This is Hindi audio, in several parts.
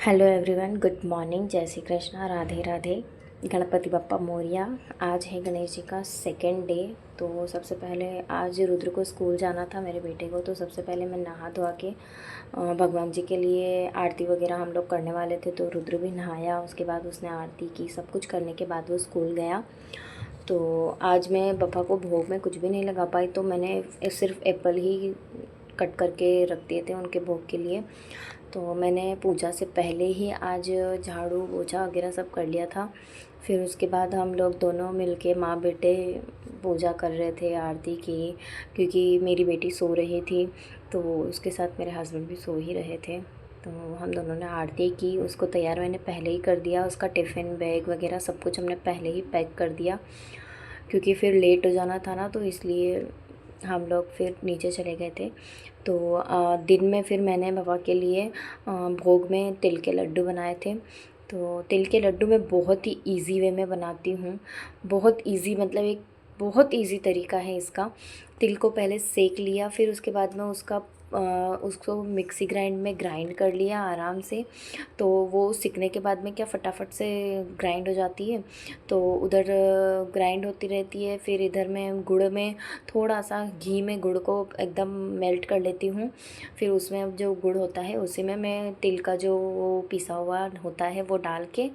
हेलो एवरीवन, गुड मॉर्निंग, जय श्री कृष्णा, राधे राधे, गणपति बप्पा मोरिया। आज है गणेश जी का सेकेंड डे। तो सबसे पहले आज रुद्र को स्कूल जाना था, मेरे बेटे को। तो सबसे पहले मैं नहा धोआ के भगवान जी के लिए आरती वगैरह हम लोग करने वाले थे। तो रुद्र भी नहाया, उसके बाद उसने आरती की। सब कुछ करने के बाद वो स्कूल गया। तो आज मैं बप्पा को भोग में कुछ भी नहीं लगा पाई, तो मैंने सिर्फ एप्पल ही कट करके रख दिए थे उनके भोग के लिए। तो मैंने पूजा से पहले ही आज झाड़ू पोछा वगैरह सब कर लिया था। फिर उसके बाद हम लोग दोनों मिलके माँ बेटे पूजा कर रहे थे, आरती की, क्योंकि मेरी बेटी सो रही थी तो उसके साथ मेरे हस्बैंड भी सो ही रहे थे। तो हम दोनों ने आरती की, उसको तैयार मैंने पहले ही कर दिया। उसका टिफ़िन बैग वगैरह सब कुछ हमने पहले ही पैक कर दिया, क्योंकि फिर लेट हो जाना था ना, तो इसलिए हम लोग फिर नीचे चले गए थे। तो दिन में फिर मैंने बाबा के लिए भोग में तिल के लड्डू बनाए थे। तो तिल के लड्डू मैं बहुत ही इजी वे में बनाती हूँ। बहुत इजी, मतलब एक बहुत इजी तरीका है इसका। तिल को पहले सेक लिया, फिर उसके बाद में उसको मिक्सी ग्राइंड में ग्राइंड कर लिया आराम से। तो वो सिकने के बाद में क्या फटाफट से ग्राइंड हो जाती है। तो उधर ग्राइंड होती रहती है, फिर इधर मैं गुड़ में थोड़ा सा घी में गुड़ को एकदम मेल्ट कर लेती हूँ। फिर उसमें जो गुड़ होता है उसी में मैं तिल का जो पिसा हुआ होता है वो डाल के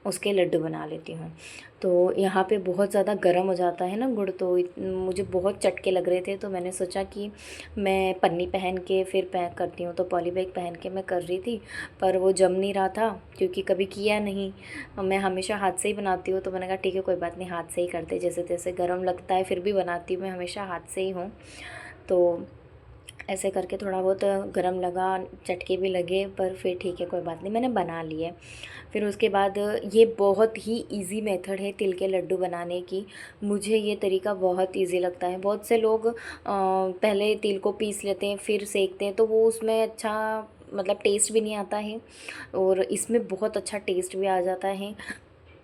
उसके लड्डू बना लेती हूँ। तो यहाँ पे बहुत ज़्यादा गर्म हो जाता है ना गुड़, तो मुझे बहुत चटके लग रहे थे। तो मैंने सोचा कि मैं पन्नी पहन के फिर पैक करती हूँ। तो पॉली बैग पहन के मैं कर रही थी, पर वो जम नहीं रहा था, क्योंकि कभी किया नहीं। मैं हमेशा हाथ से ही बनाती हूँ। तो मैंने कहा ठीक है, कोई बात नहीं, हाथ से ही करते, जैसे तैसे। गर्म लगता है फिर भी बनाती हूँ, मैं हमेशा हाथ से ही हूँ। तो ऐसे करके थोड़ा बहुत गरम लगा, चटके भी लगे, पर फिर ठीक है, कोई बात नहीं, मैंने बना लिए। फिर उसके बाद ये बहुत ही इजी मेथड है तिल के लड्डू बनाने की। मुझे ये तरीका बहुत इजी लगता है। बहुत से लोग पहले तिल को पीस लेते हैं फिर सेकते हैं, तो वो उसमें अच्छा मतलब टेस्ट भी नहीं आता है, और इसमें बहुत अच्छा टेस्ट भी आ जाता है।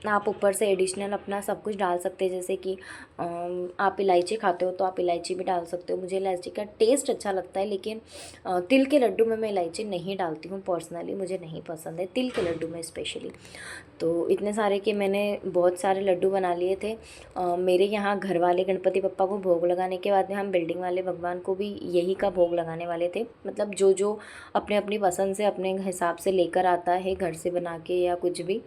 आप ऊपर से एडिशनल अपना सब कुछ डाल सकते हैं, जैसे कि आप इलायची खाते हो तो आप इलायची भी डाल सकते हो। मुझे इलायची का टेस्ट अच्छा लगता है, लेकिन तिल के लड्डू में मैं इलायची नहीं डालती हूँ। पर्सनली मुझे नहीं पसंद है तिल के लड्डू में स्पेशली। तो इतने सारे के मैंने बहुत सारे लड्डू बना लिए थे। मेरे यहाँ घर वाले गणपति बप्पा को भोग लगाने के बाद में हम बिल्डिंग वाले भगवान को भी यही का भोग लगाने वाले थे। मतलब जो जो अपने अपनी पसंद से अपने हिसाब से लेकर आता है घर से बना के या कुछ भी,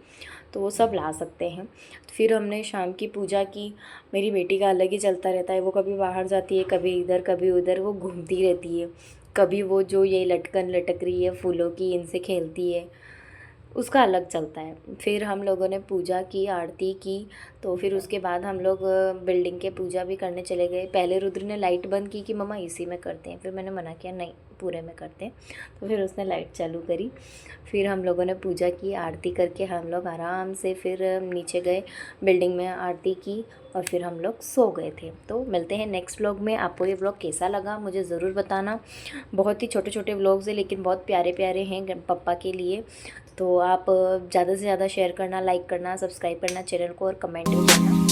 तो वो सब ला सकते हैं। फिर हमने शाम की पूजा की। मेरी बेटी का अलग ही चलता रहता है, वो कभी बाहर जाती है, कभी इधर कभी उधर, वो घूमती रहती है। कभी वो जो ये लटकन लटक रही है फूलों की, इनसे खेलती है, उसका अलग चलता है। फिर हम लोगों ने पूजा की, आरती की। तो फिर उसके बाद हम लोग बिल्डिंग के पूजा भी करने चले गए। पहले रुद्र ने लाइट बंद की कि मम्मा इसी में करते हैं, फिर मैंने मना किया, नहीं पूरे में करते हैं। तो फिर उसने लाइट चालू करी। फिर हम लोगों ने पूजा की, आरती करके हम लोग आराम से फिर नीचे गए, बिल्डिंग में आरती की, और फिर हम लोग सो गए थे। तो मिलते हैं नेक्स्ट व्लॉग में। आपको ये व्लॉग कैसा लगा मुझे ज़रूर बताना। बहुत ही छोटे छोटे व्लॉग्स हैं, लेकिन बहुत प्यारे प्यारे हैं पप्पा के लिए। तो आप ज़्यादा से ज़्यादा शेयर करना, लाइक करना, सब्सक्राइब करना चैनल को, और कमेंट भी करना।